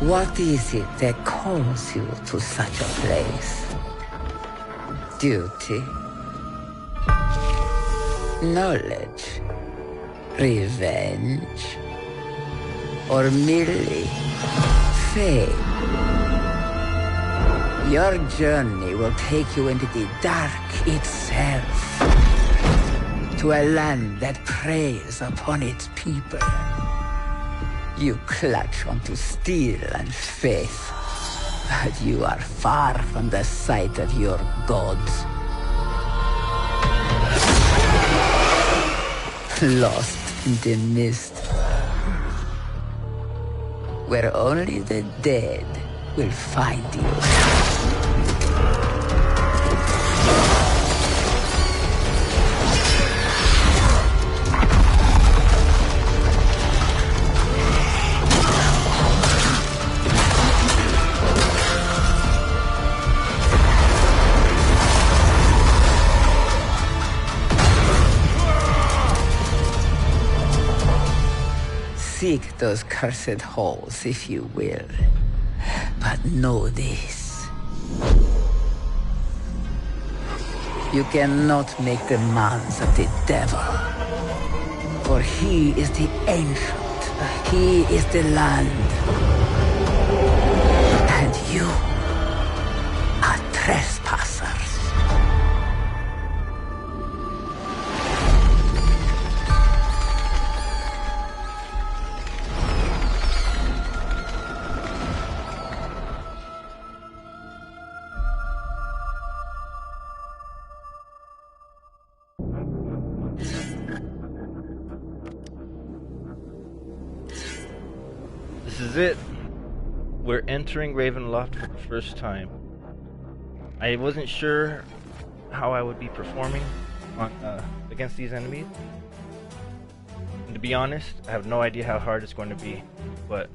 What is it that calls you to such a place? Duty? Knowledge? Revenge? Or merely fame? Your journey will take you into the dark itself, to a land that preys upon its people. You clutch onto steel and faith, but you are far from the sight of your gods. Lost in the mist, where only the dead will find you. Seek those cursed halls, if you will. But know this. You cannot make demands of the devil. For he is the ancient. He is the land. And you are trespassers. This is it. We're entering Ravenloft for the first time. I wasn't sure how I would be performing on, against these enemies. And to be honest, I have no idea how hard it's going to be, but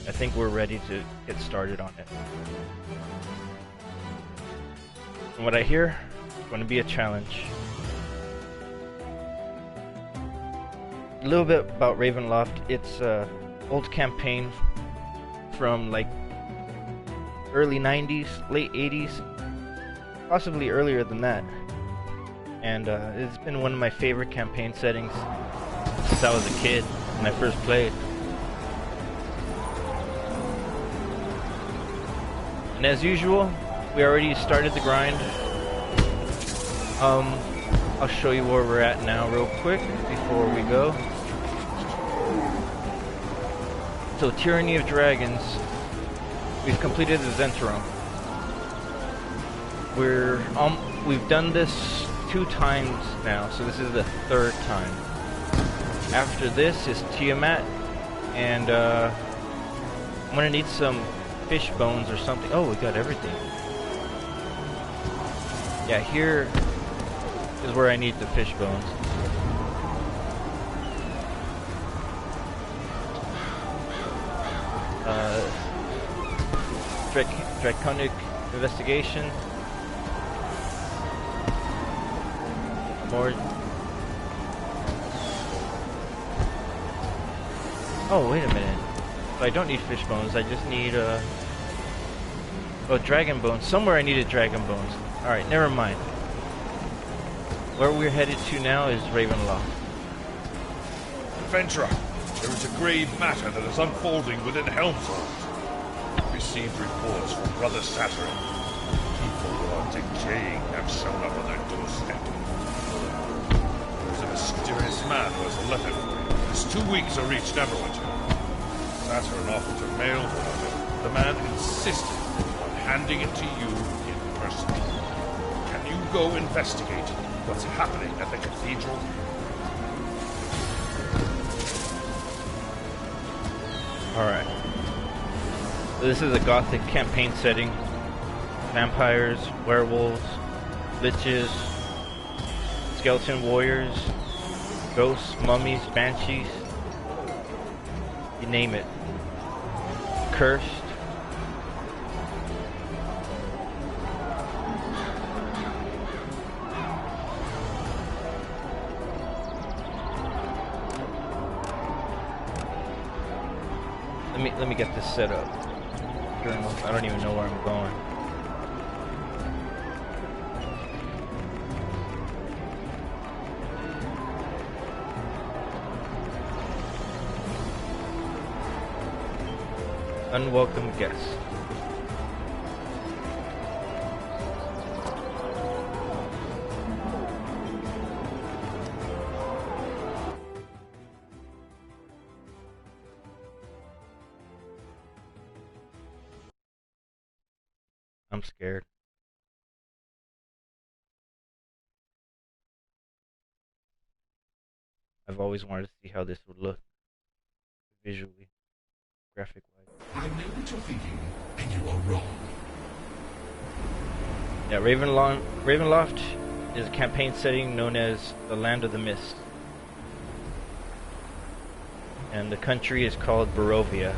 I think we're ready to get started on it. From what I hear, it's going to be a challenge. A little bit about Ravenloft. It's a old campaign from like early 90s, late 80s, possibly earlier than that. And it's been one of my favorite campaign settings since I was a kid when I first played. And as usual, we already started the grind. I'll show you where we're at now real quick before we go. So, Tyranny of Dragons, we've completed the Zentrum. We've done this 2 times now, so this is the 3rd time. After this is Tiamat, and I'm gonna need some fish bones or something. Oh, we got everything. Yeah, here is where I need the fish bones. Draconic investigation. More. Oh, wait a minute. So I don't need fish bones. I just need oh, dragon bones. Somewhere I needed dragon bones. All right, never mind. Where we're headed to now is Ravenloft. Adventurer, there is a grave matter that is unfolding within Helmshold. Received reports from Brother Saturn. People who are decaying have shown up on their doorstep. There's a mysterious man who has a letter for you. It's 2 weeks to reach Neverwinter. Saturn offered to mail the letter. The man insisted on handing it to you in person. Can you go investigate what's happening at the cathedral? Alright. So this is a gothic campaign setting. Vampires, werewolves, liches, skeleton warriors, ghosts, mummies, banshees. You name it. Cursed. let me get this set up. I don't even know where I'm going. Unwelcome guest. I'm scared. I've always wanted to see how this would look visually, graphic-wise. I know what you're thinking, and you are wrong. Yeah, Ravenloft is a campaign setting known as the Land of the Mist. And the country is called Barovia.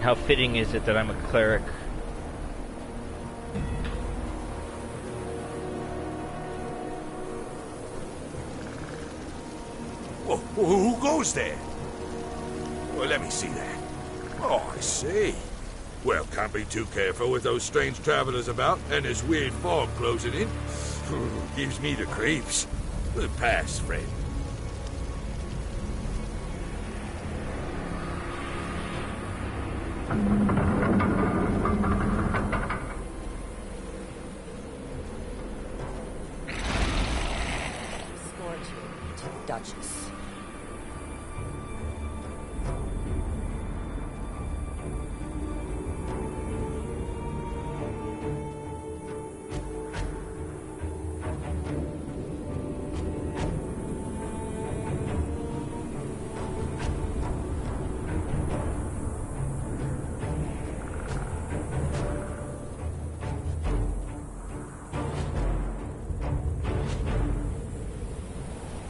How fitting is it that I'm a cleric? Well, who goes there? Well, let me see that. Oh, I see. Well, can't be too careful with those strange travelers about and this weird fog closing in. Gives me the creeps. Pass, friend. Scorching Duchess.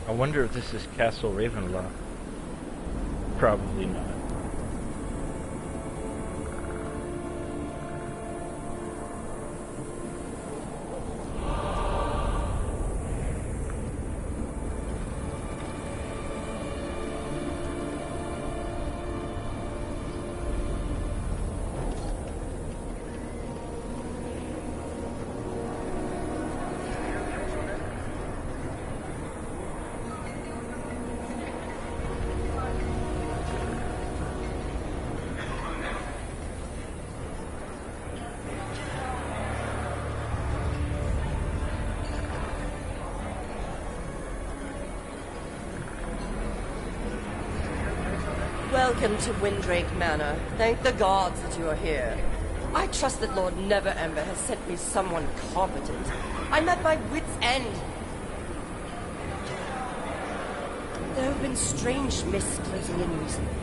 I wonder if this is Castle Ravenloft. Probably not. Welcome to Windrake Manor. Thank the gods that you are here. I trust that Lord Neverember has sent me someone competent. I'm at my wit's end. There have been strange mists closing in recently.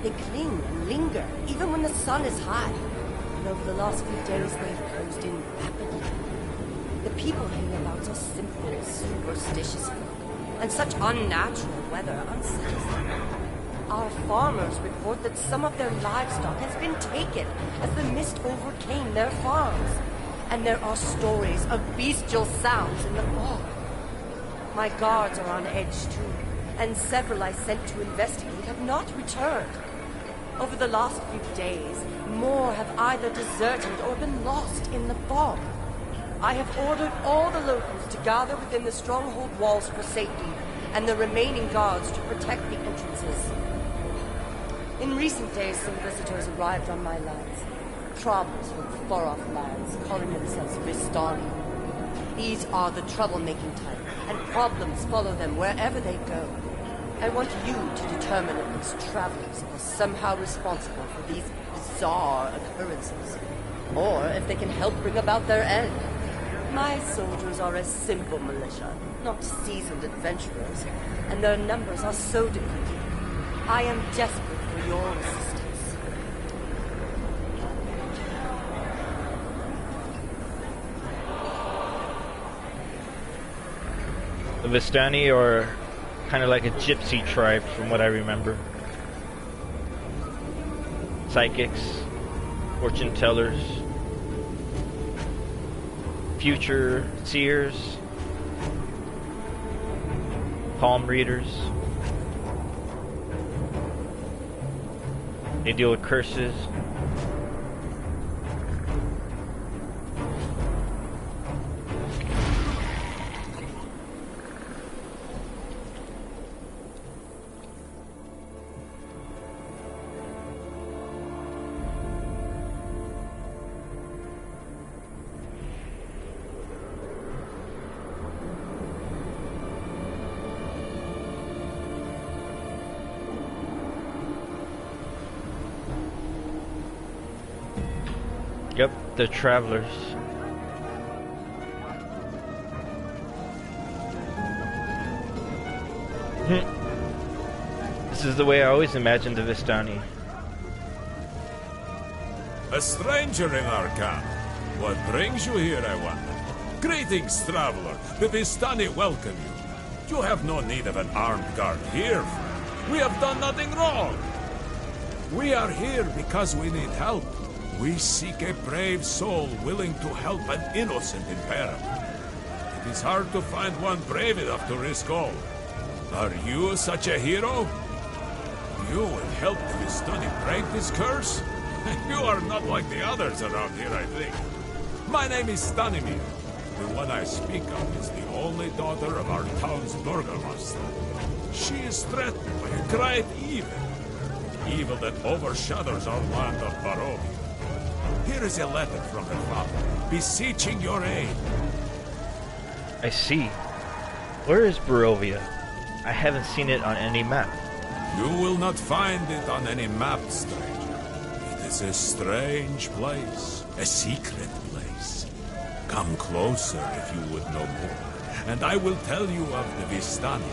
They cling and linger, even when the sun is high. And over the last few days, they have closed in rapidly. The people hereabouts are simple, superstitious folk, and such unnatural weather unsettles them. Our farmers report that some of their livestock has been taken as the mist overcame their farms. And there are stories of bestial sounds in the fog. My guards are on edge too, and several I sent to investigate have not returned. Over the last few days, more have either deserted or been lost in the fog. I have ordered all the locals to gather within the stronghold walls for safety, and the remaining guards to protect the entrances. In recent days, some visitors arrived on my lands. Travelers from far-off lands, calling themselves Vistani. These are the troublemaking type, and problems follow them wherever they go. I want you to determine if these travelers are somehow responsible for these bizarre occurrences, or if they can help bring about their end. My soldiers are a simple militia, not seasoned adventurers, and their numbers are so depleted. I am desperate for your assistance. The Vistani are kind of like a gypsy tribe from what I remember. Psychics, fortune tellers, future seers, palm readers. They deal with curses. Yep, the travelers. This is the way I always imagined the Vistani. A stranger in our camp. What brings you here, I wonder? Greetings, traveler. The Vistani welcome you. You have no need of an armed guard here, friend. We have done nothing wrong. We are here because we need help. We seek a brave soul willing to help an innocent in peril. It is hard to find one brave enough to risk all. Are you such a hero? You will help the Vistani break this curse? You are not like the others around here, I think. My name is Stanimir. The one I speak of is the only daughter of our town's burgomaster. She is threatened by a great evil. Evil that overshadows our land of Barovia. Here is a letter from her father, beseeching your aid. I see. Where is Barovia? I haven't seen it on any map. You will not find it on any map, stranger. It is a strange place, a secret place. Come closer if you would know more, and I will tell you of the Vistani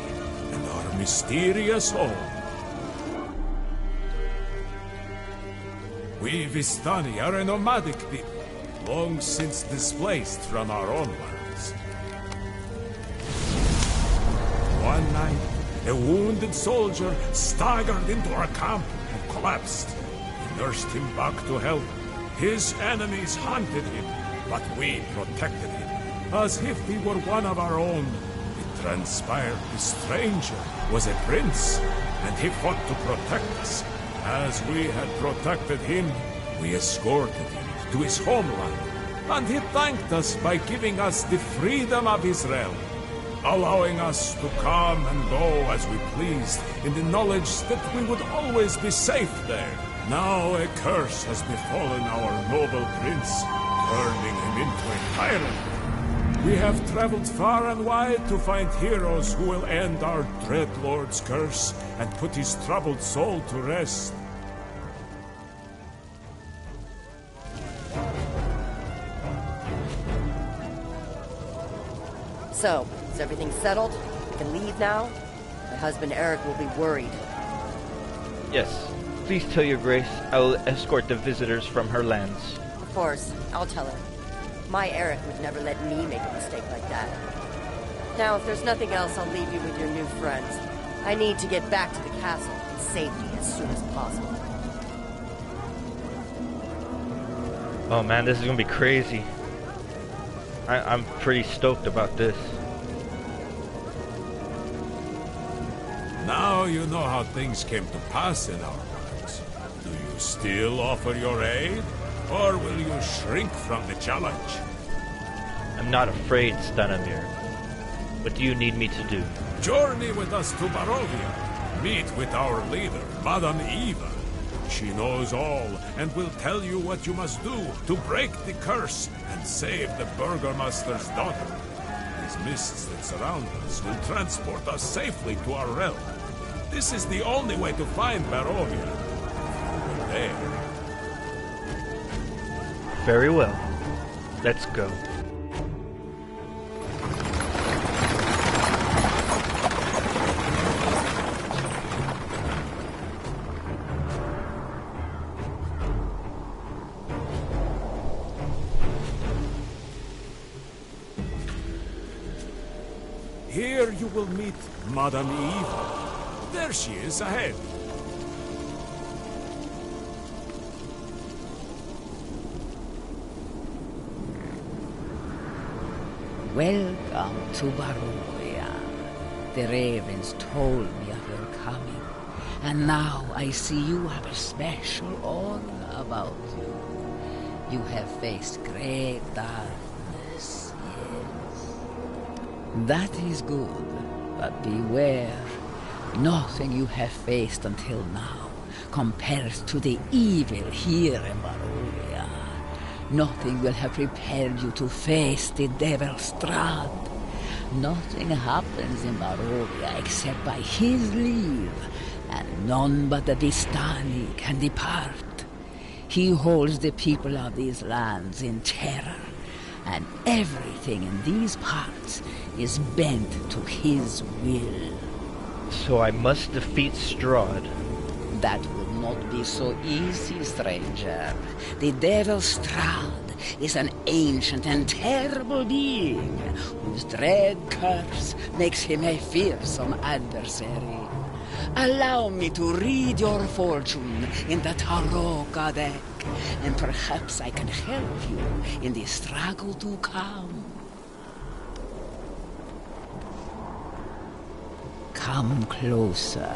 and our mysterious home. We Vistani are a nomadic people, long since displaced from our own lands. One night, a wounded soldier staggered into our camp and collapsed. We nursed him back to health. His enemies hunted him, but we protected him, as if he were one of our own. It transpired the stranger was a prince, and he fought to protect us. As we had protected him, we escorted him to his homeland, and he thanked us by giving us the freedom of his realm, allowing us to come and go as we pleased, in the knowledge that we would always be safe there. Now a curse has befallen our noble prince, turning him into a tyrant. We have traveled far and wide to find heroes who will end our dread lord's curse and put his troubled soul to rest. So, is everything settled? I can leave now? My husband Eric will be worried. Yes. Please tell your grace I will escort the visitors from her lands. Of course, I'll tell her. My Eric would never let me make a mistake like that. Now, if there's nothing else, I'll leave you with your new friends. I need to get back to the castle in safety as soon as possible. Oh man, this is gonna be crazy. I'm pretty stoked about this. Now you know how things came to pass in our lands. Do you still offer your aid? Or will you shrink from the challenge? I'm not afraid, Stanimir. What do you need me to do? Journey with us to Barovia. Meet with our leader, Madame Eva. She knows all, and will tell you what you must do to break the curse and save the Burgomaster's daughter. These mists that surround us will transport us safely to our realm. This is the only way to find Barovia. We're there. Very well. Let's go. Here you will meet Madame Eva. There she is ahead. Welcome to Barovia. The ravens told me of your coming. And now I see you have a special aura about you. You have faced great darkness, yes. That is good, but beware. Nothing you have faced until now compares to the evil here in Barovia. Nothing will have prepared you to face the Devil's Strad. Nothing happens in Barovia except by his leave, and none but the Vistani can depart. He holds the people of these lands in terror, and everything in these parts is bent to his will. So I must defeat Strahd. That would not be so easy, stranger. The Devil's Strad is an ancient and terrible being whose dread curse makes him a fearsome adversary. Allow me to read your fortune in the Taroka deck, and perhaps I can help you in the struggle to come. Come closer.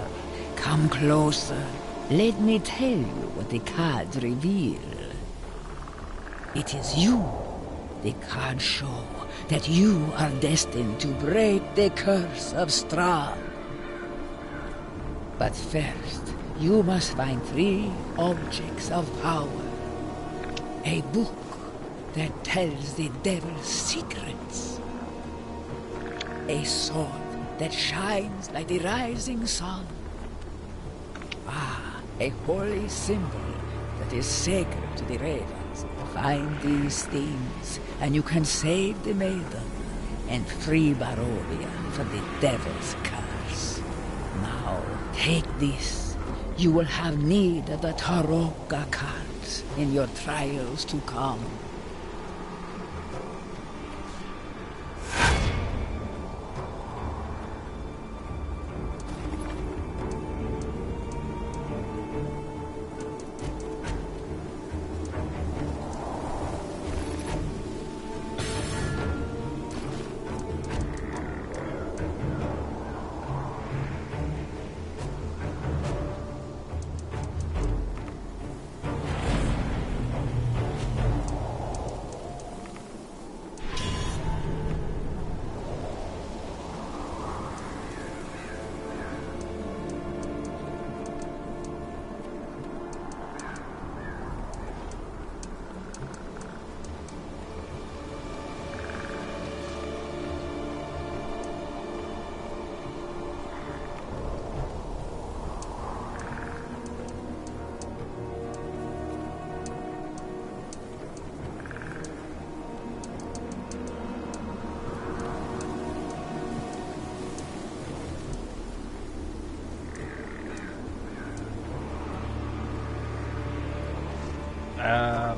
Come closer. Let me tell you what the cards reveal. It is you. The cards show that you are destined to break the curse of Strahd. But first, you must find 3 objects of power. A book that tells the devil's secrets. A sword that shines like the rising sun. A holy symbol that is sacred to the ravens. Find these things, and you can save the maiden and free Barovia from the devil's curse. Now, take this. You will have need of the Taroka cards in your trials to come.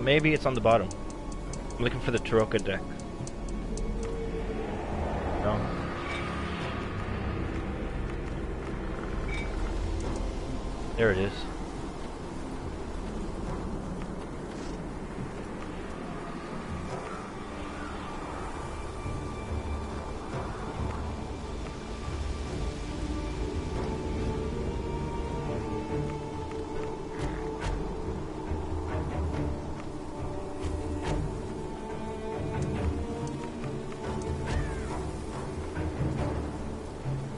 Maybe it's on the bottom. I'm looking for the Taroka deck. No. There it is.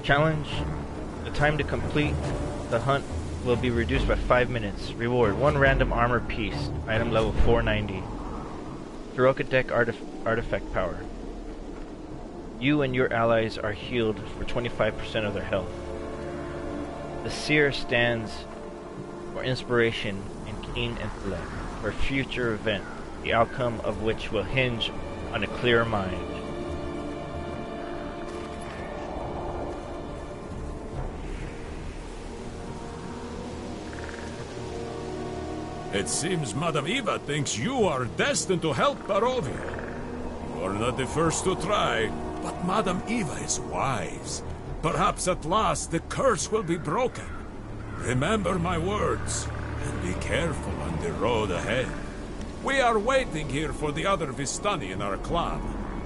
Challenge. The time to complete the hunt will be reduced by 5 minutes. Reward. 1 random armor piece. Item level 490. Taroka deck artifact power. You and your allies are healed for 25% of their health. The seer stands for inspiration and keen intellect for a future event, the outcome of which will hinge on a clear mind. It seems Madame Eva thinks you are destined to help Barovia. You are not the first to try, but Madame Eva is wise. Perhaps at last the curse will be broken. Remember my words, and be careful on the road ahead. We are waiting here for the other Vistani in our clan.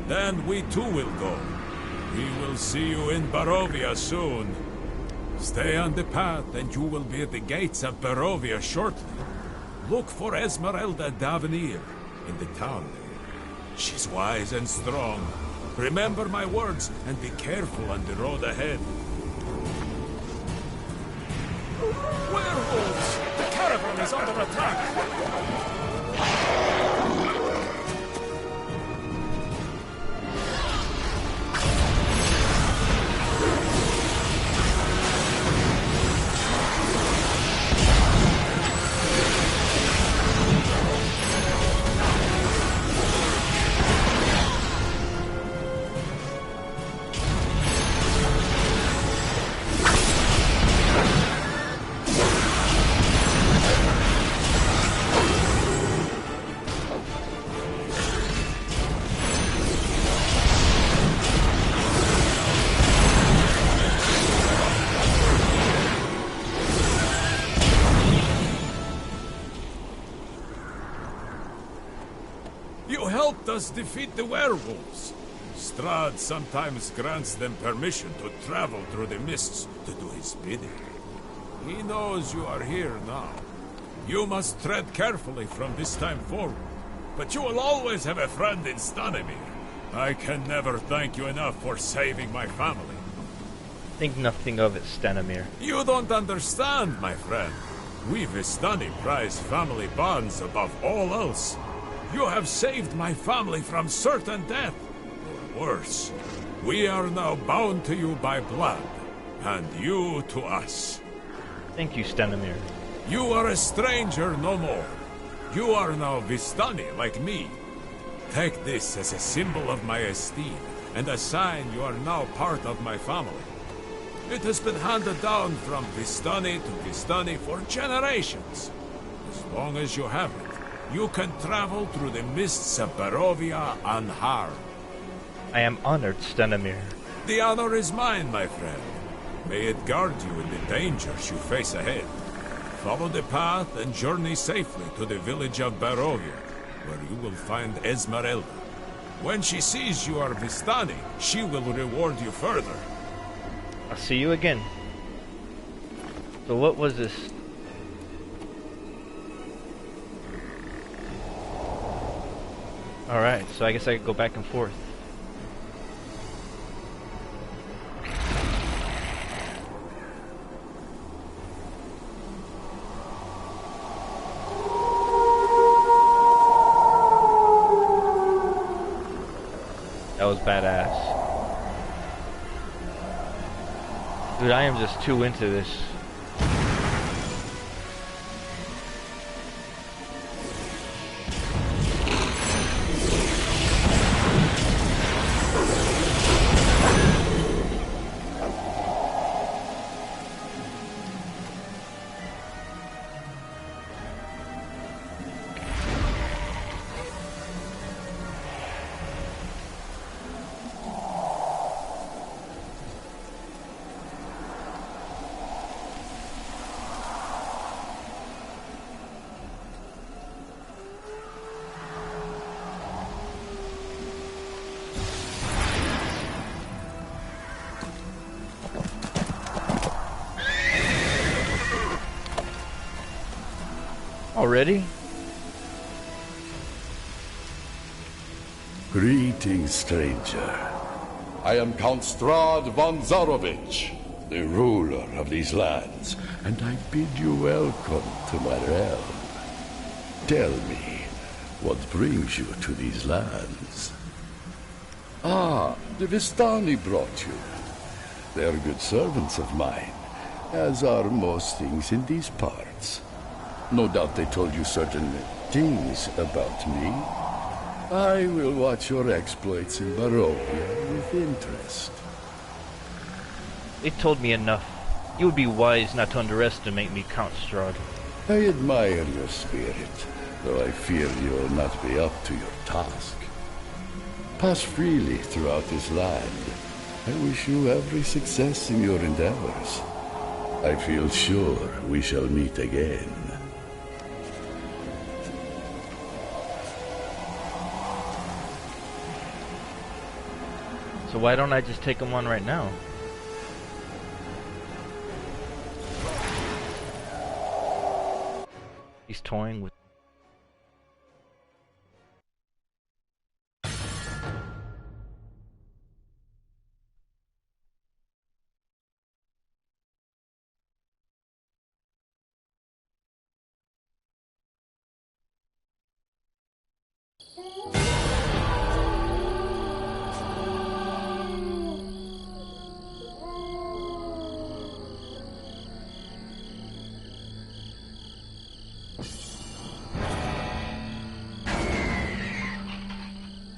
Then we too will go. We will see you in Barovia soon. Stay on the path and you will be at the gates of Barovia shortly. Look for Esmeralda Davenir in the town there. She's wise and strong. Remember my words and be careful on the road ahead. Werewolves! The caravan is under attack! Us defeat the werewolves. Strahd sometimes grants them permission to travel through the mists to do his bidding. He knows you are here now. You must tread carefully from this time forward, but you will always have a friend in Stanimir. I can never thank you enough for saving my family. Think nothing of it, Stanimir. You don't understand, my friend. We Vistani prize family bonds above all else. You have saved my family from certain death. Or worse, we are now bound to you by blood, and you to us. Thank you, Stanimir. You are a stranger no more. You are now Vistani like me. Take this as a symbol of my esteem, and a sign you are now part of my family. It has been handed down from Vistani to Vistani for generations. As long as you have it, you can travel through the mists of Barovia unharmed. I am honored, Stanimir. The honor is mine, my friend. May it guard you in the dangers you face ahead. Follow the path and journey safely to the village of Barovia, where you will find Esmeralda. When she sees you are Vistani, she will reward you further. I'll see you again. So what was this? Alright, so I guess I could go back and forth. That was badass. Dude, I am just too into this. Already? Greetings, stranger. I am Count Strahd von Zarovich, the ruler of these lands, and I bid you welcome to my realm. Tell me, what brings you to these lands? Ah, the Vistani brought you. They are good servants of mine, as are most things in these parts. No doubt they told you certain things about me. I will watch your exploits in Barovia with interest. They told me enough. You would be wise not to underestimate me, Count Strahd. I admire your spirit, though I fear you will not be up to your task. Pass freely throughout this land. I wish you every success in your endeavors. I feel sure we shall meet again. So why don't I just take him on right now? He's toying with.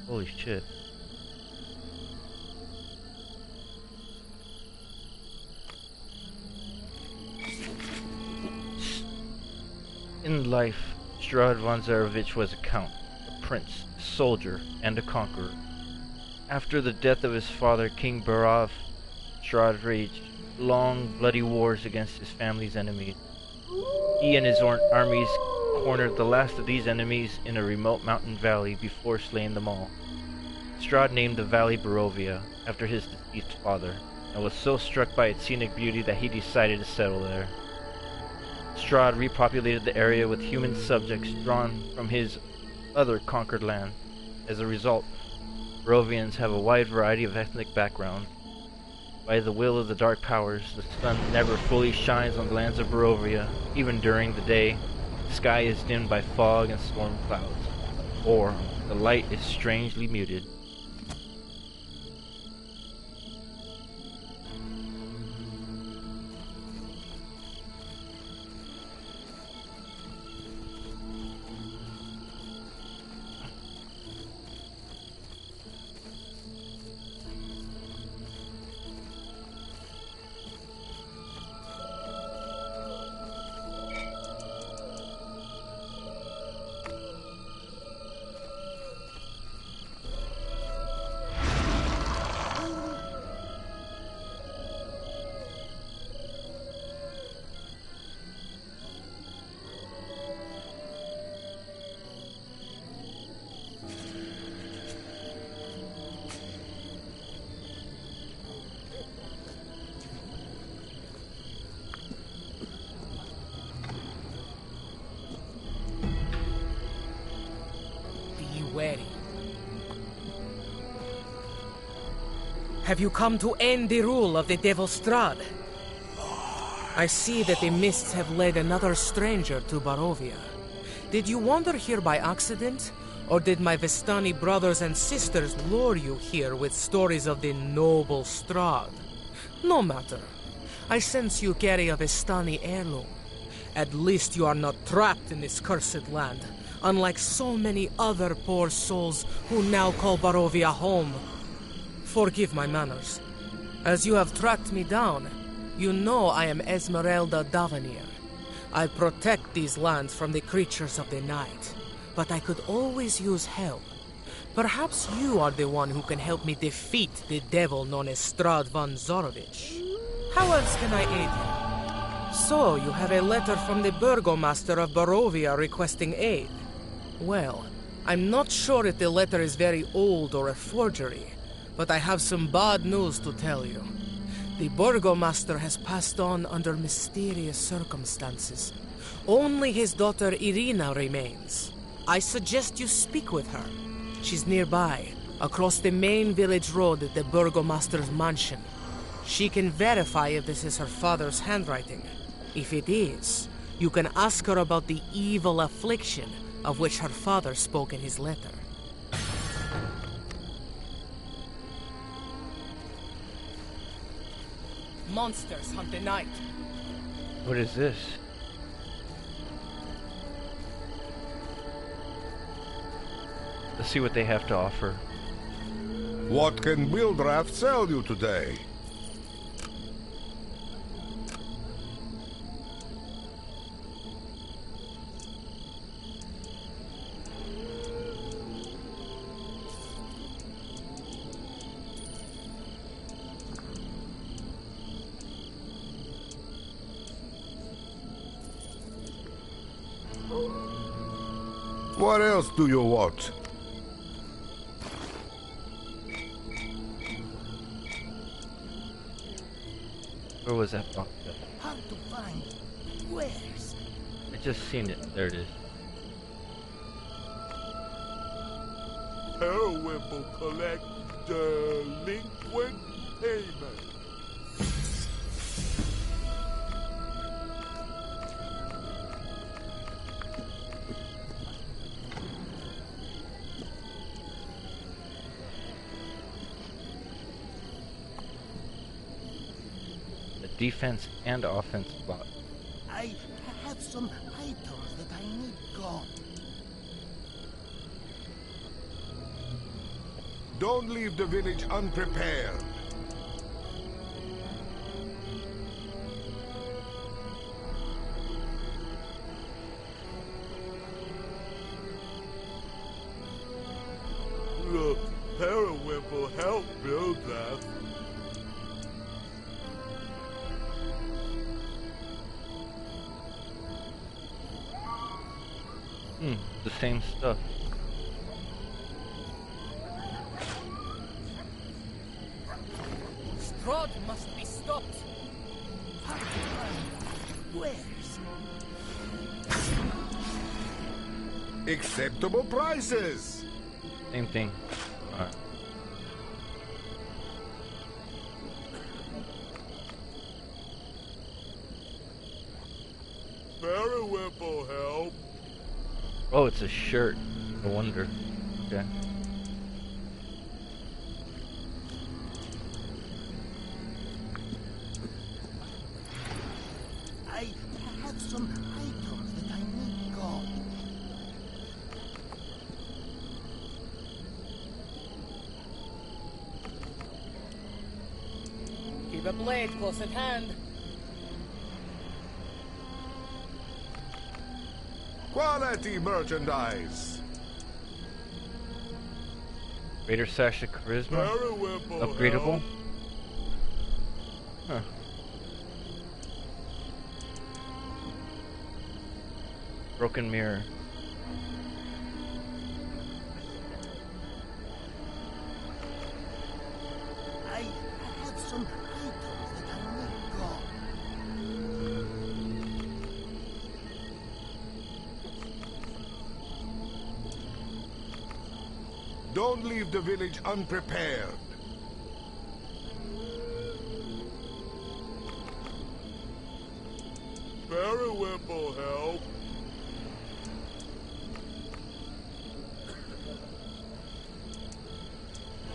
Holy shit. In life, Strahd von Zarovich was a count, a prince, a soldier, and a conqueror. After the death of his father, King Barav, Strahd waged long, bloody wars against his family's enemies. He and his armies cornered the last of these enemies in a remote mountain valley before slaying them all. Strahd named the valley Barovia after his deceased father, and was so struck by its scenic beauty that he decided to settle there. Strahd repopulated the area with human subjects drawn from his other conquered land. As a result, Barovians have a wide variety of ethnic backgrounds. By the will of the dark powers, the sun never fully shines on the lands of Barovia. Even during the day, the sky is dimmed by fog and storm clouds, or the light is strangely muted. Wary. Have you come to end the rule of the Devil Strahd? I see that the mists have led another stranger to Barovia. Did you wander here by accident? Or did my Vistani brothers and sisters lure you here with stories of the noble Strahd? No matter. I sense you carry a Vistani heirloom. At least you are not trapped in this cursed land, unlike so many other poor souls who now call Barovia home. Forgive my manners. As you have tracked me down, you know I am Esmeralda Davenir. I protect these lands from the creatures of the night, but I could always use help. Perhaps you are the one who can help me defeat the devil known as Strahd von Zarovich. How else can I aid you? So, you have a letter from the Burgomaster of Barovia requesting aid. Well, I'm not sure if the letter is very old or a forgery, but I have some bad news to tell you. The Burgomaster has passed on under mysterious circumstances. Only his daughter Irina remains. I suggest you speak with her. She's nearby, across the main village road at the Burgomaster's mansion. She can verify if this is her father's handwriting. If it is, you can ask her about the evil affliction of which her father spoke in his letter. Monsters hunt the night. What is this? Let's see what they have to offer. What can Wildraft sell you today? What else do you want? Where was that box? Hard to find. Where's? I just seen it. There it is. Periwinkle collect delinquent payment. The defense and offense bot. I have some items that I need gone. Don't leave the village unprepared. The periwinkle help build that. The same stuff. Strahd must be stopped. Where's? Acceptable prices. Same thing. Alright. Periwinkle help. Oh, it's a shirt. No wonder. Okay. I have some items that I need gone. Keep a blade close at hand. Quality merchandise. Greater Sash of Charisma. Periwinkle Upgradable. help. Huh. Broken Mirror. I have some items that I need gone. Don't leave the village unprepared. Periwinkle help.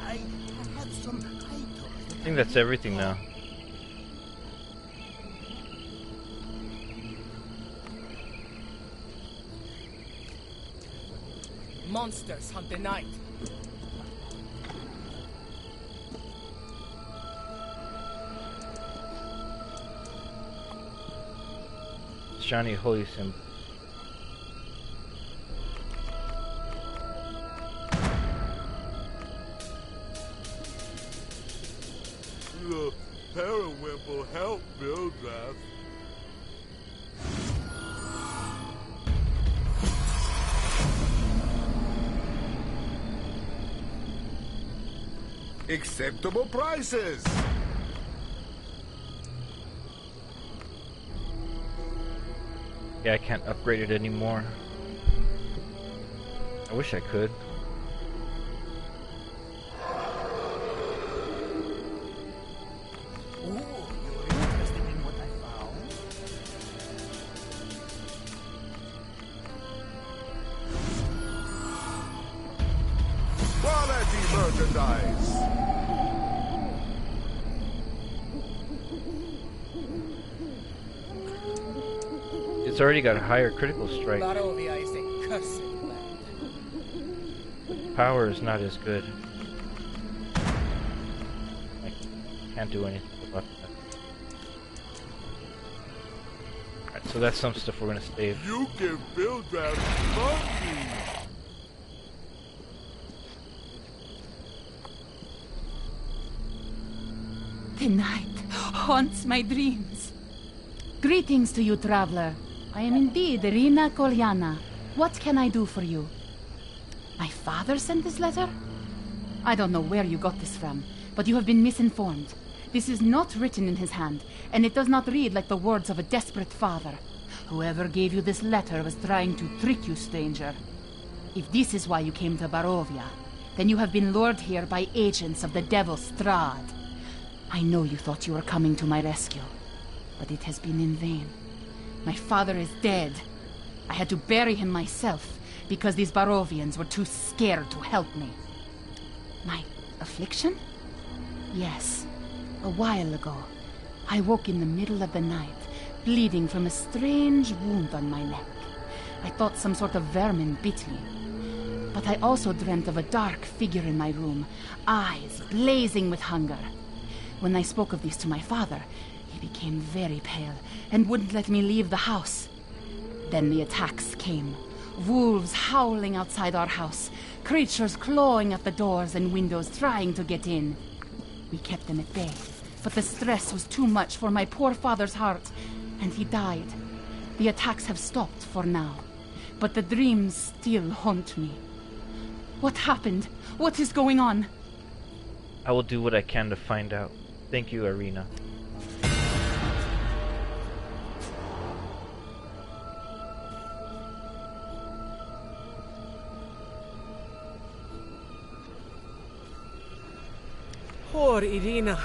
I have some items. I think that's everything now. Monsters hunt the night. Shiny holy symbol. The periwinkle help build that. Acceptable prices. Yeah, I can't upgrade it anymore. I wish I could. Ooh, you're interested in what I found? Quality merchandise. It's already got a higher critical strike. Barovia is a cursed land. Power is not as good. I can't do anything about that. Alright, so that's some stuff we're gonna save. You can build that monkey. The night haunts my dreams. Greetings to you, traveler. I am indeed Rina Kolyana. What can I do for you? My father sent this letter? I don't know where you got this from, but you have been misinformed. This is not written in his hand, and it does not read like the words of a desperate father. Whoever gave you this letter was trying to trick you, stranger. If this is why you came to Barovia, then you have been lured here by agents of the Devil Strahd. I know you thought you were coming to my rescue, but it has been in vain. My father is dead. I had to bury him myself because these Barovians were too scared to help me. My affliction? Yes. A while ago, I woke in the middle of the night, bleeding from a strange wound on my neck. I thought some sort of vermin bit me. But I also dreamt of a dark figure in my room, eyes blazing with hunger. When I spoke of this to my father, he became very pale and wouldn't let me leave the house. Then the attacks came. Wolves howling outside our house, creatures clawing at the doors and windows trying to get in. We kept them at bay, but the stress was too much for my poor father's heart, and he died. The attacks have stopped for now, but the dreams still haunt me. What happened? What is going on? I will do what I can to find out. Thank you, Arena. Poor Irina.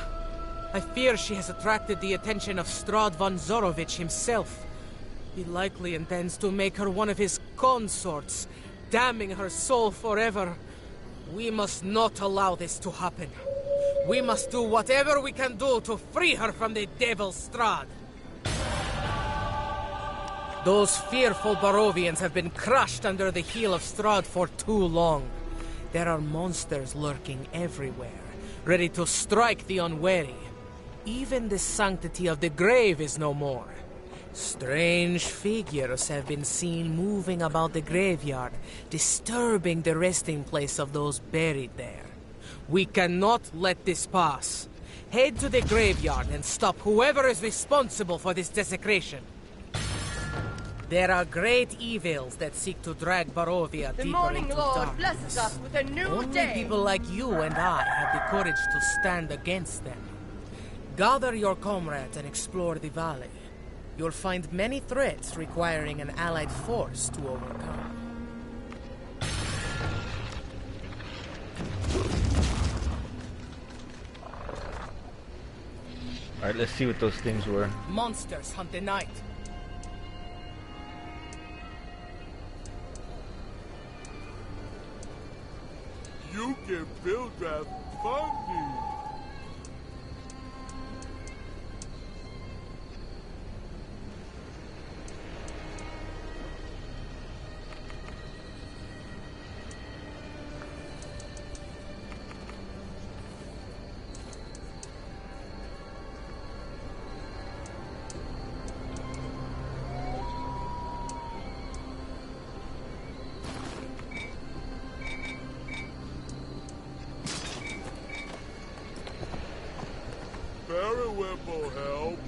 I fear she has attracted the attention of Strahd von Zorovich himself. He likely intends to make her one of his consorts, damning her soul forever. We must not allow this to happen. We must do whatever we can do to free her from the Devil Strahd. Those fearful Barovians have been crushed under the heel of Strahd for too long. There are monsters lurking everywhere, ready to strike the unwary. Even the sanctity of the grave is no more. Strange figures have been seen moving about the graveyard, disturbing the resting place of those buried there. We cannot let this pass. Head to the graveyard and stop whoever is responsible for this desecration. There are great evils that seek to drag Barovia deeper into darkness. Blesses us with a new Only day. people like you and I have the courage to stand against them. Gather your comrades and explore the valley. You'll find many threats requiring an allied force to overcome. Alright, let's see what those things were. Monsters hunt the night. You can build that funny. Periwinkle help.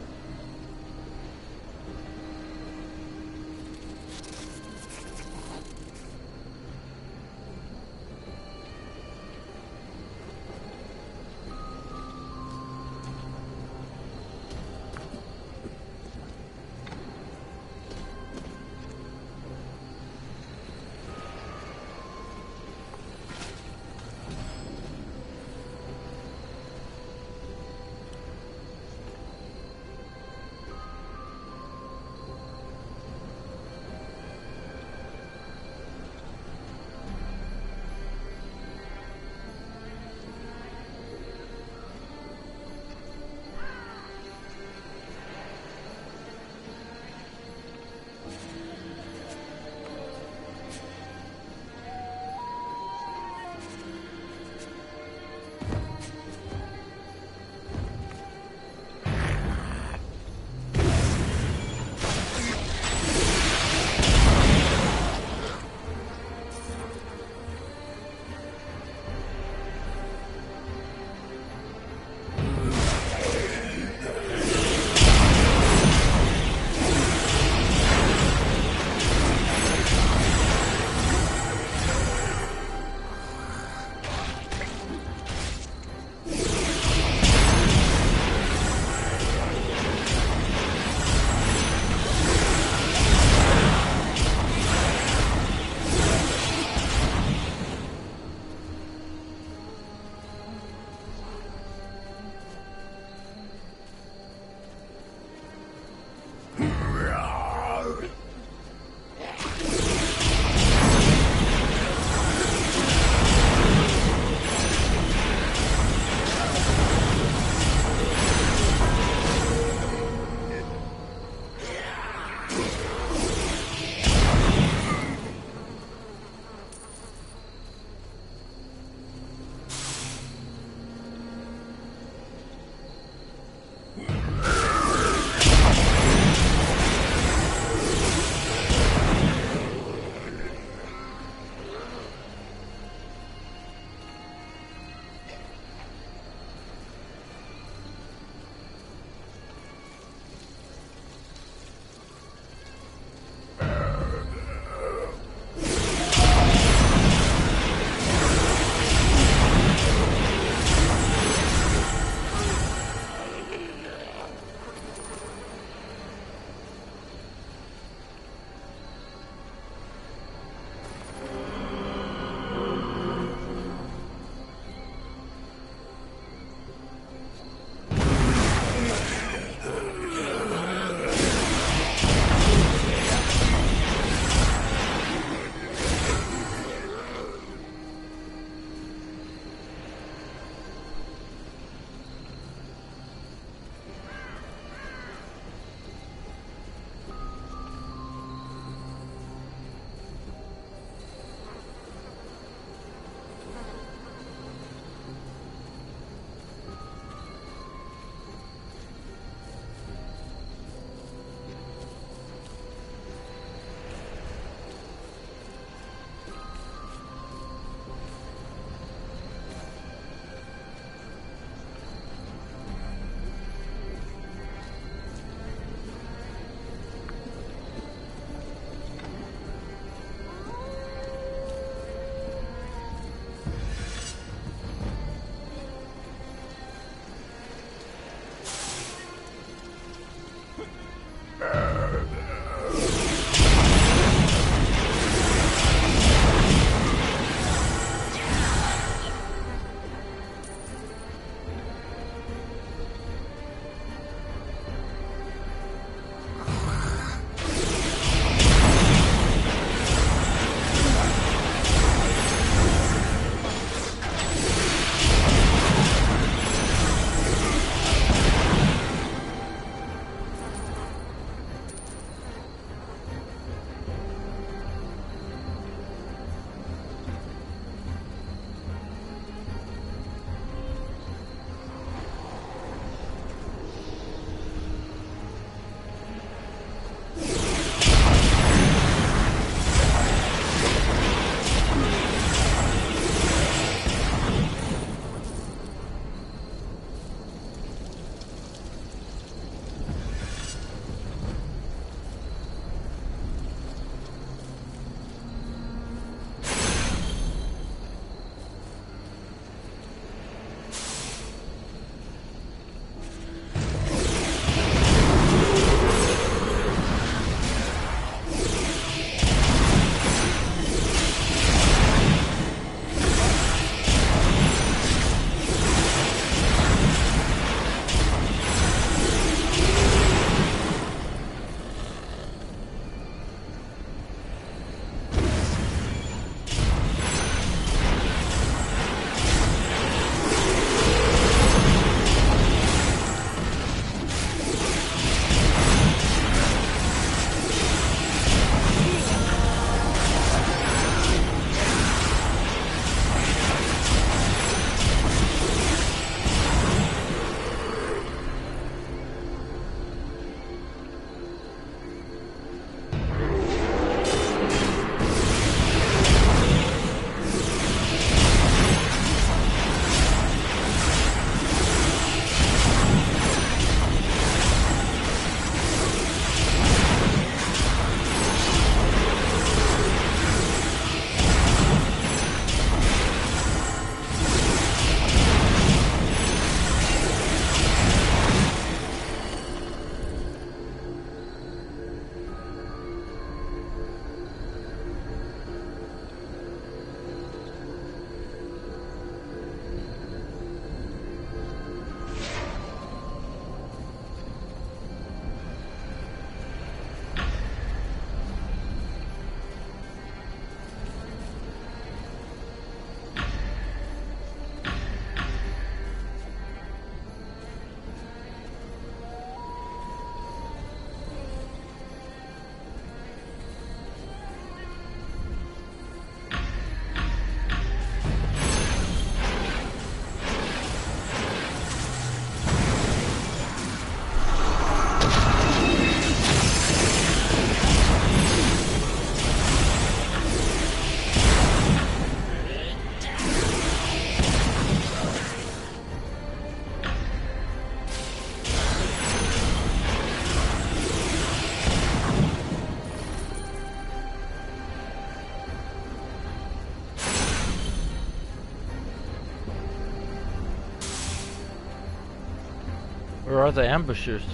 Where are the ambushers?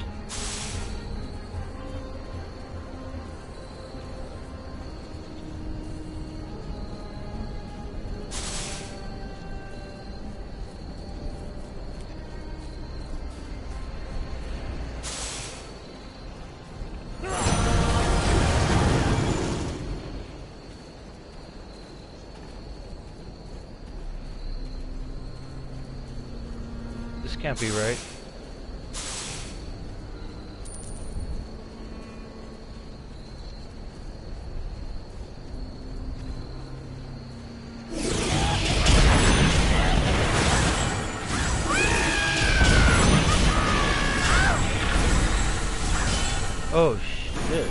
This can't be right. Oh shit.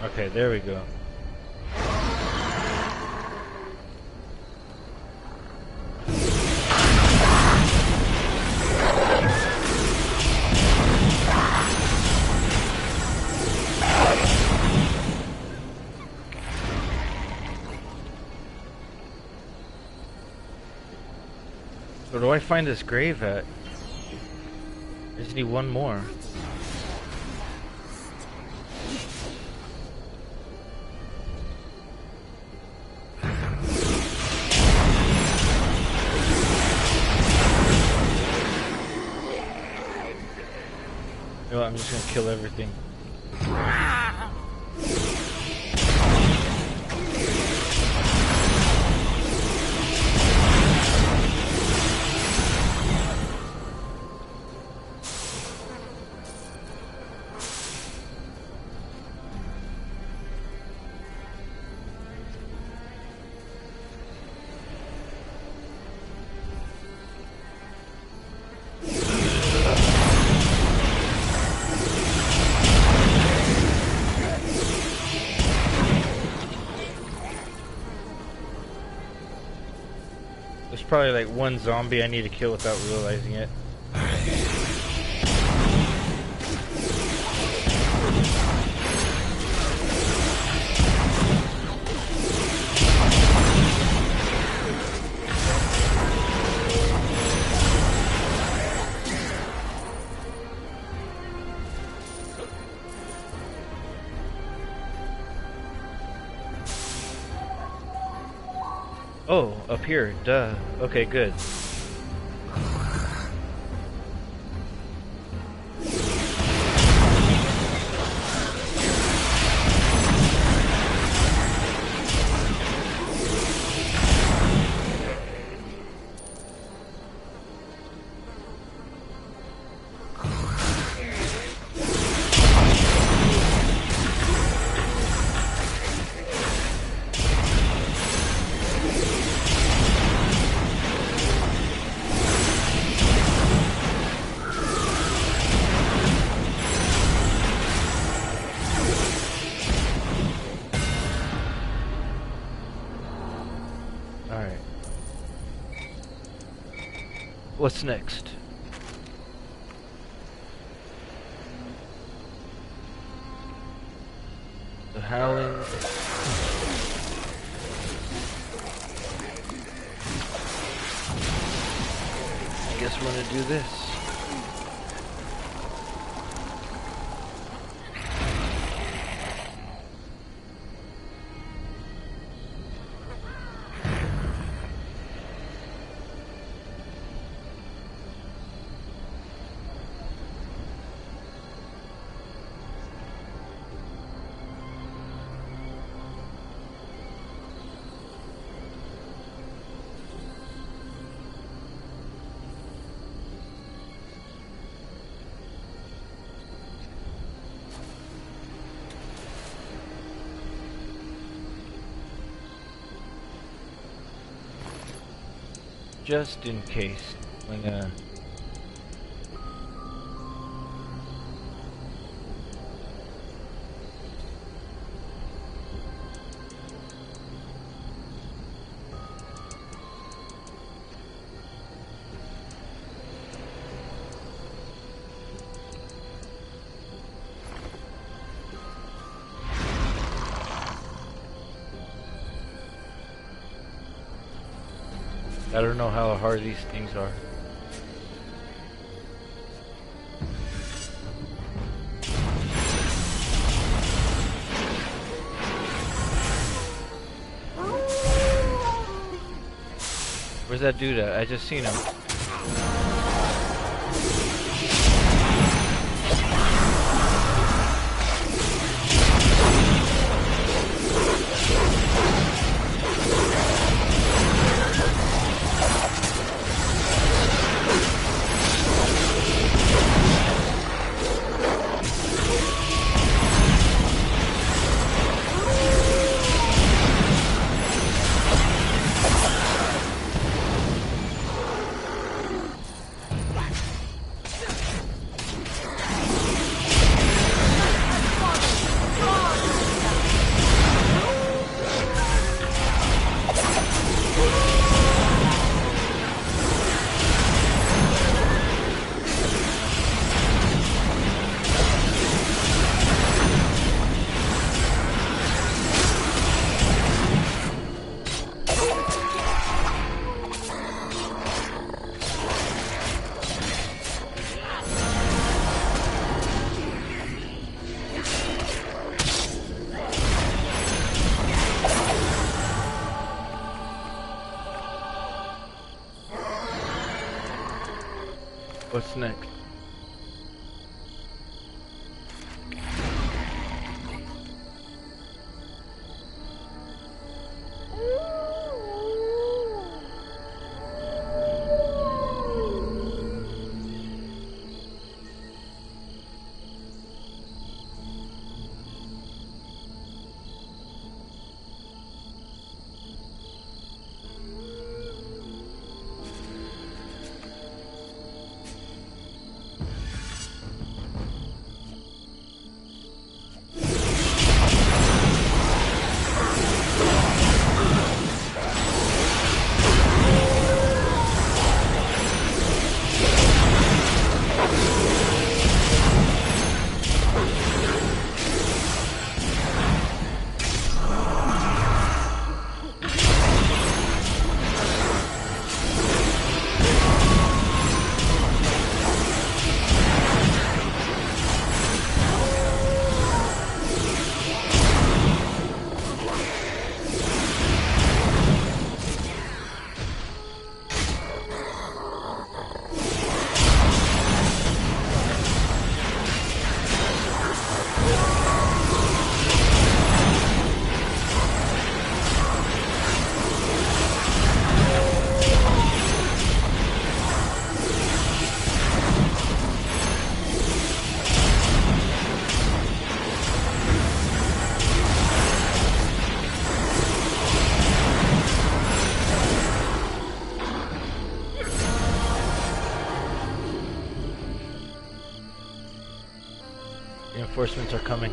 Okay, there we go. Where do I find this grave at? I just need one more. You know what, I'm just gonna kill everything. There's probably like one zombie I need to kill without realizing it. Oh, up here, duh. Okay, good. What's next? The Howling. I guess we're gonna do this. Just in case, I'm gonna... I don't know how hard these things are. Where's that dude at? I just seen him. What's next? Reinforcements are coming.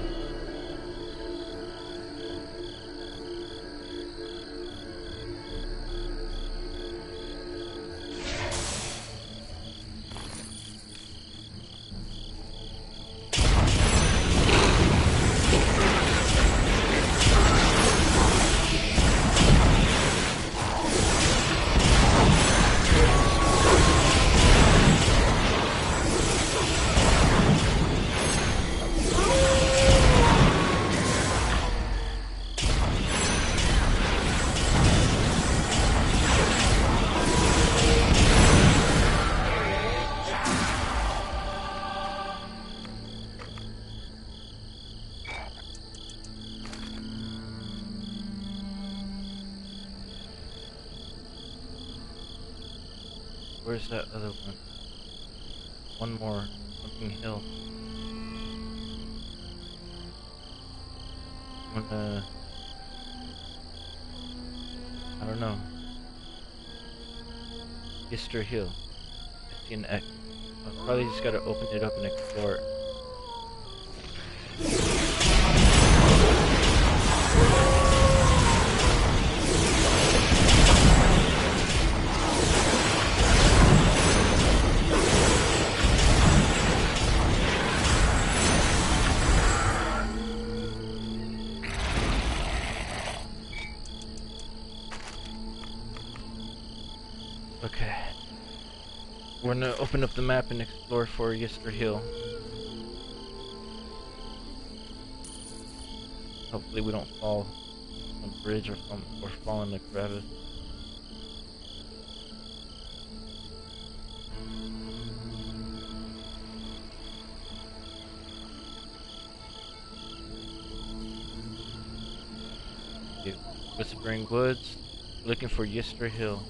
Where's that other one? One more. Something hill. I don't know. Easter Hill. I see an X. I probably just gotta open it up and explore it. We're gonna open up the map and explore for Yister Hill. Hopefully we don't fall on the bridge or fall in the crevice. Okay, Whispering Woods, looking for Yister Hill.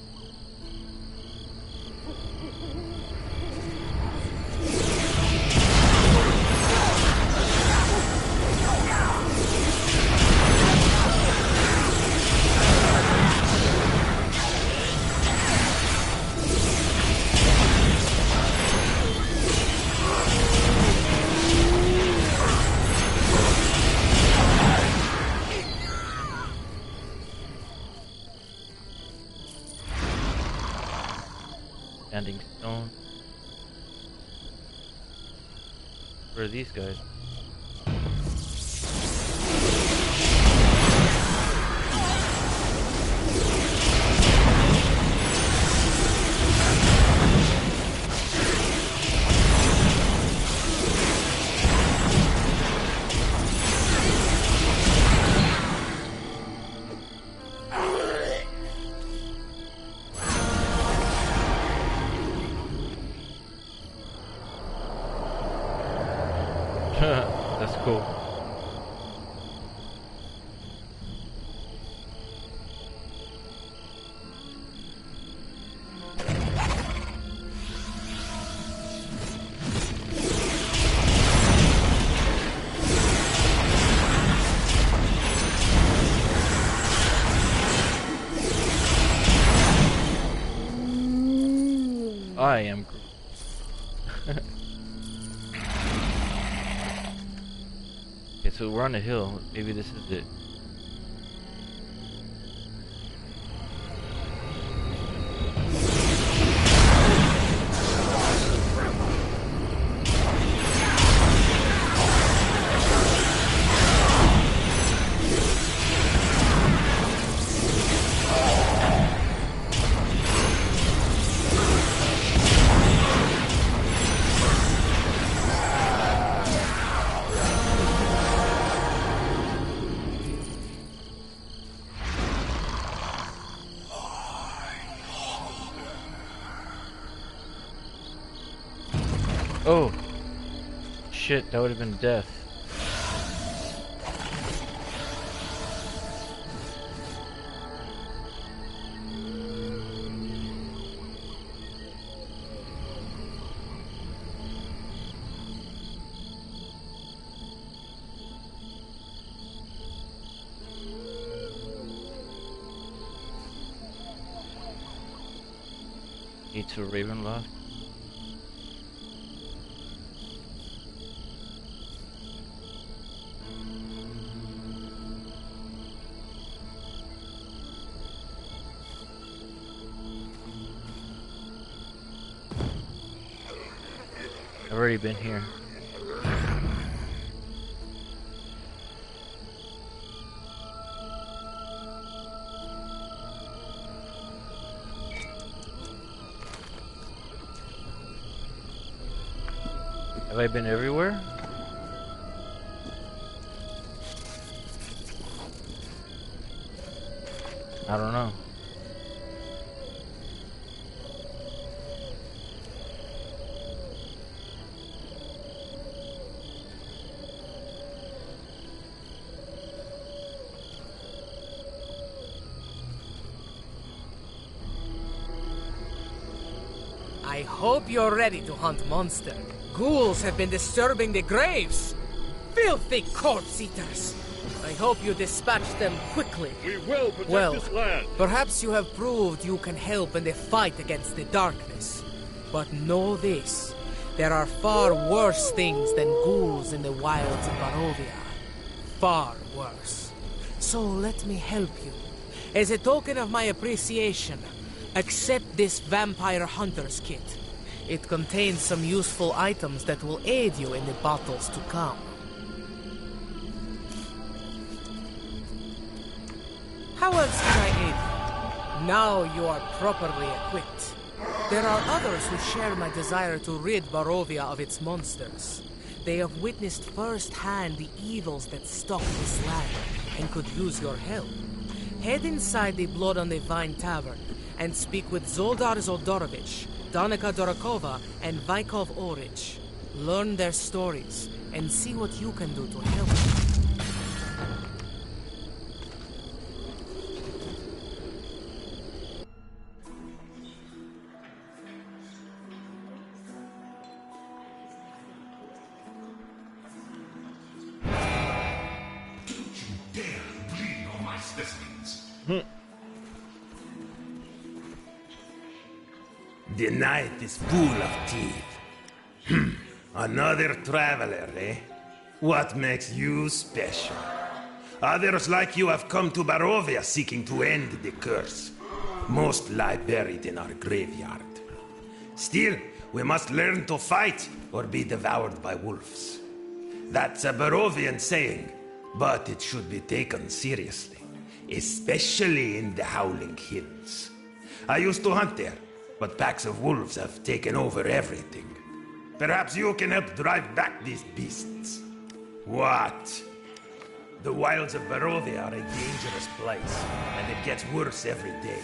Standing stone. Where are these guys? That's cool. I am Groot. Okay, so we're on a hill. Maybe this is it. Oh, shit, that would have been death. Need to Ravenloft. I've already been here. Have I been everywhere? I don't know. I hope you're ready to hunt monster. Ghouls have been disturbing the graves. Filthy corpse eaters. I hope you dispatch them quickly. We will protect this land. Perhaps you have proved you can help in the fight against the darkness. But know this. There are far worse things than ghouls in the wilds of Barovia. Far worse. So let me help you. As a token of my appreciation, accept this Vampire Hunter's Kit. It contains some useful items that will aid you in the battles to come. How else can I aid you? Now you are properly equipped. There are others who share my desire to rid Barovia of its monsters. They have witnessed firsthand the evils that stalk this land and could use your help. Head inside the Blood on the Vine Tavern and speak with Zoldar Zoldorovich, Danica Dorakova, and Vaikov Orich. Learn their stories and see what you can do to help them. The night is full of teeth. Another traveler, eh? What makes you special? Others like you have come to Barovia seeking to end the curse. Most lie buried in our graveyard. Still, we must learn to fight or be devoured by wolves. That's a Barovian saying, but it should be taken seriously, especially in the Howling Hills. I used to hunt there, but packs of wolves have taken over everything. Perhaps you can help drive back these beasts. What? The wilds of Barovia are a dangerous place, and it gets worse every day.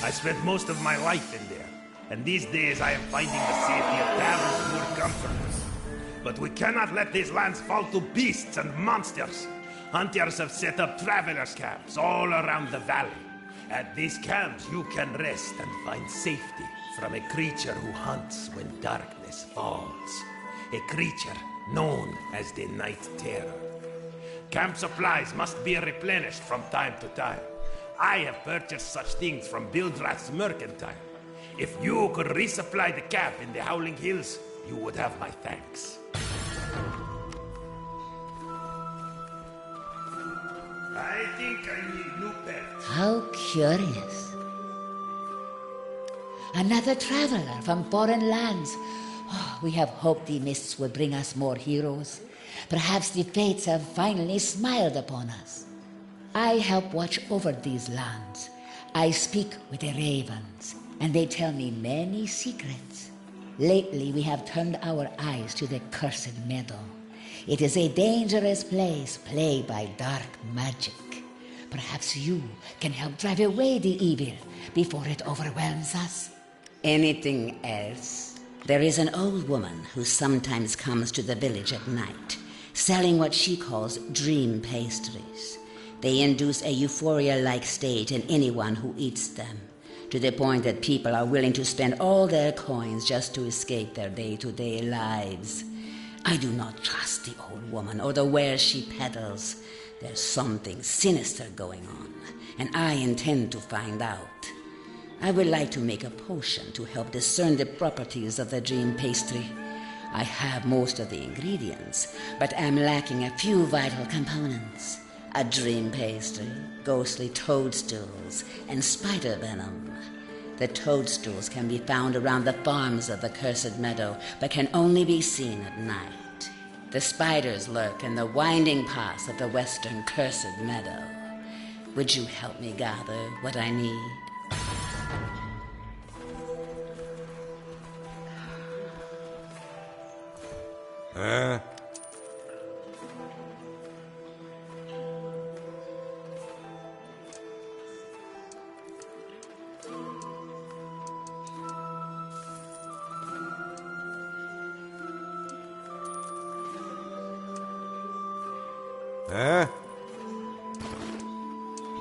I spent most of my life in there, and these days I am finding the safety of taverns more comfortless. But we cannot let these lands fall to beasts and monsters. Hunters have set up travelers' camps all around the valley. At these camps, you can rest and find safety from a creature who hunts when darkness falls. A creature known as the Night Terror. Camp supplies must be replenished from time to time. I have purchased such things from Bildrath's Mercantile. If you could resupply the camp in the Howling Hills, you would have my thanks. I think I need new pets. How curious. Another traveler from foreign lands. Oh, we have hoped the mists would bring us more heroes. Perhaps the fates have finally smiled upon us. I help watch over these lands. I speak with the ravens, and they tell me many secrets. Lately, we have turned our eyes to the Cursed Meadow. It is a dangerous place plagued by dark magic. Perhaps you can help drive away the evil before it overwhelms us. Anything else? There is an old woman who sometimes comes to the village at night, selling what she calls dream pastries. They induce a euphoria-like state in anyone who eats them, to the point that people are willing to spend all their coins just to escape their day-to-day lives. I do not trust the old woman or the wares she peddles. There's something sinister going on, and I intend to find out. I would like to make a potion to help discern the properties of the dream pastry. I have most of the ingredients, but am lacking a few vital components. A dream pastry, ghostly toadstools, and spider venom. The toadstools can be found around the farms of the Cursed Meadow, but can only be seen at night. The spiders lurk in the winding paths of the western Cursed Meadow. Would you help me gather what I need?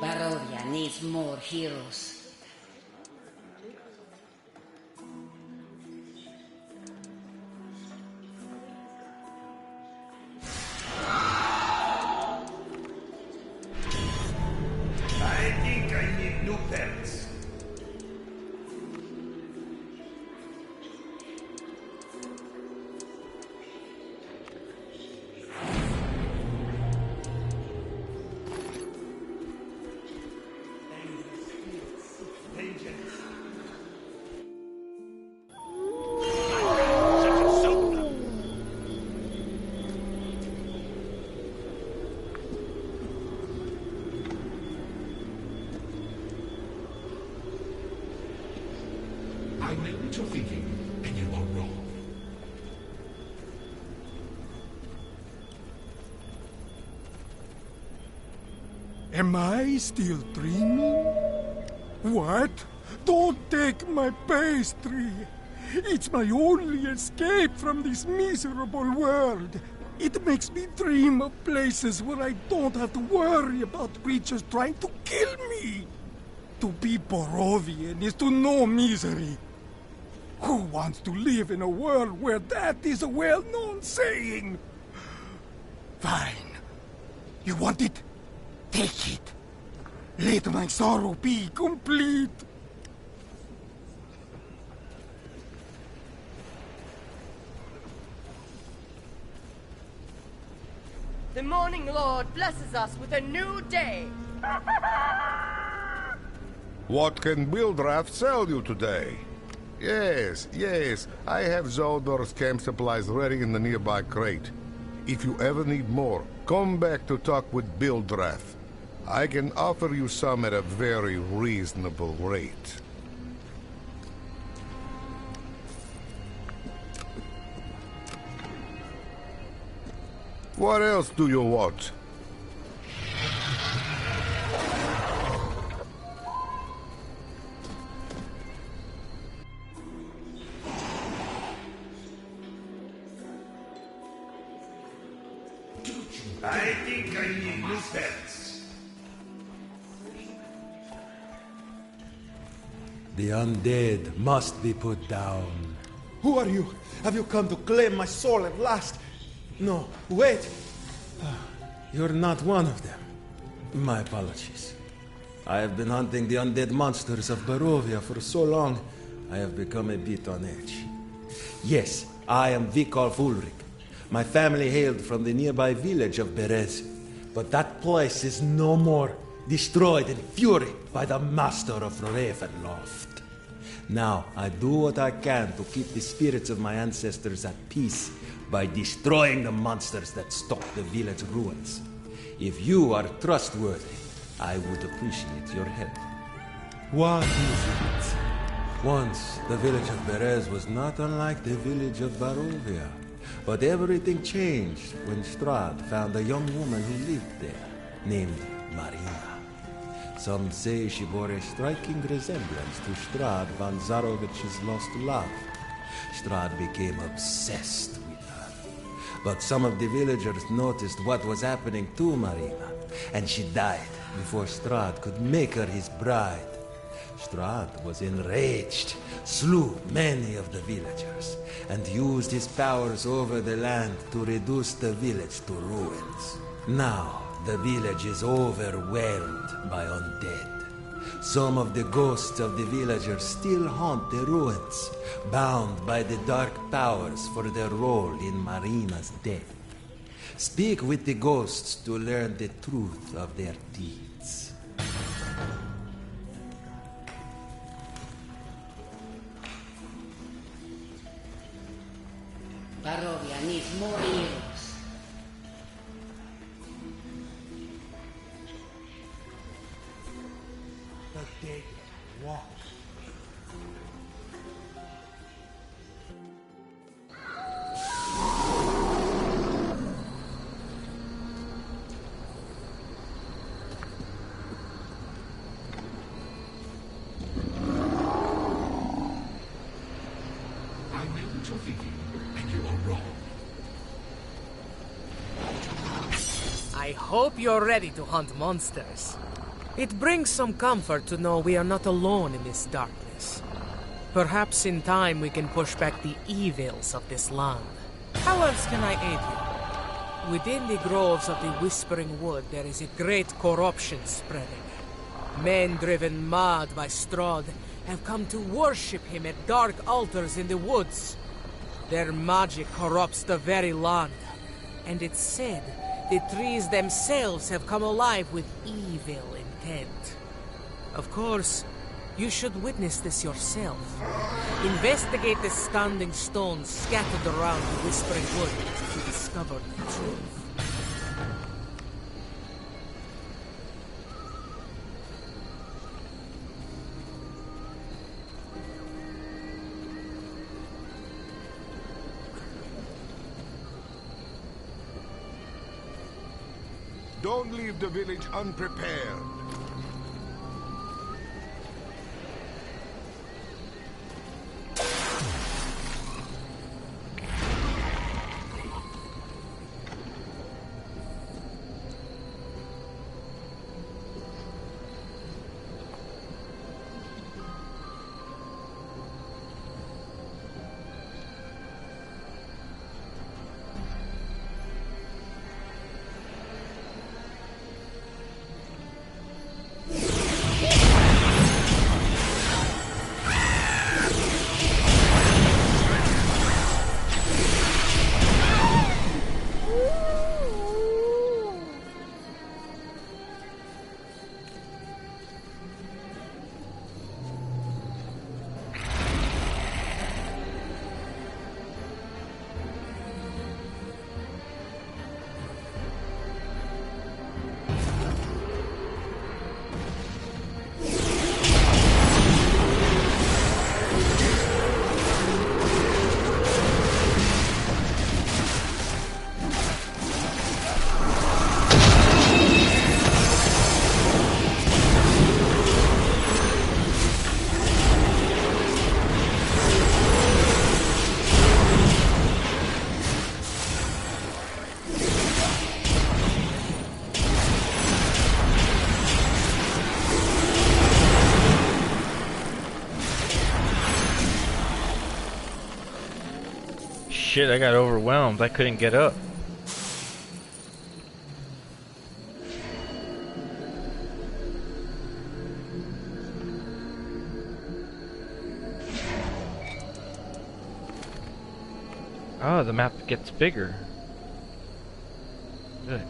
Barovia needs more heroes. I think I need new pets. Am I still dreaming? What? Don't take my pastry! It's my only escape from this miserable world. It makes me dream of places where I don't have to worry about creatures trying to kill me. To be Borovian is to know misery. Who wants to live in a world where that is a well-known saying? Fine. You want it? Take it. Let my sorrow be complete. The Morning Lord blesses us with a new day. What can Wildraft sell you today? Yes, I have Zoldor's camp supplies ready in the nearby crate. If you ever need more, come back to talk with Wildraft. I can offer you some at a very reasonable rate. What else do you want? I think I need new pets. The undead must be put down. Who are you? Have you come to claim my soul at last? No, wait! You're not one of them. My apologies. I have been hunting the undead monsters of Barovia for so long, I have become a bit on edge. Yes, I am Vikalf Ulrich. My family hailed from the nearby village of Berez, but that place is no more, destroyed in fury by the master of Ravenloft. Now, I do what I can to keep the spirits of my ancestors at peace by destroying the monsters that stalk the village ruins. If you are trustworthy, I would appreciate your help. What is it? Once, the village of Berez was not unlike the village of Barovia. But everything changed when Strahd found a young woman who lived there, named Marina. Some say she bore a striking resemblance to Strahd von Zarovich's lost love. Strahd became obsessed with her. But some of the villagers noticed what was happening to Marina, and she died before Strahd could make her his bride. Strahd was enraged, slew many of the villagers, and used his powers over the land to reduce the village to ruins. Now, the village is overwhelmed by undead. Some of the ghosts of the villagers still haunt the ruins, bound by the dark powers for their role in Marina's death. Speak with the ghosts to learn the truth of their deeds. Barovia needs more heroes. The dead walk. I know what you're thinking, and you are wrong. I hope you're ready to hunt monsters. It brings some comfort to know we are not alone in this darkness. Perhaps in time we can push back the evils of this land. How else can I aid you? Within the groves of the Whispering Wood there is a great corruption spreading. Men driven mad by Strahd have come to worship him at dark altars in the woods. Their magic corrupts the very land, and it's said the trees themselves have come alive with evil intent. Of course, you should witness this yourself. Investigate the standing stones scattered around the Whispering Wood to discover the truth. Don't leave the village unprepared. Shit, I got overwhelmed. I couldn't get up. Oh, the map gets bigger. Good.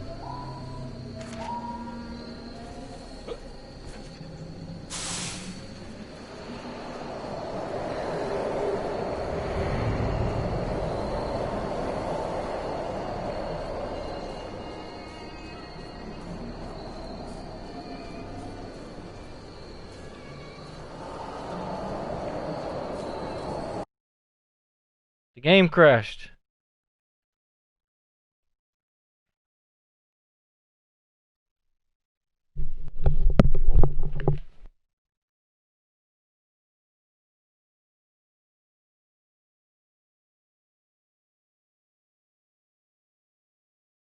The game crashed.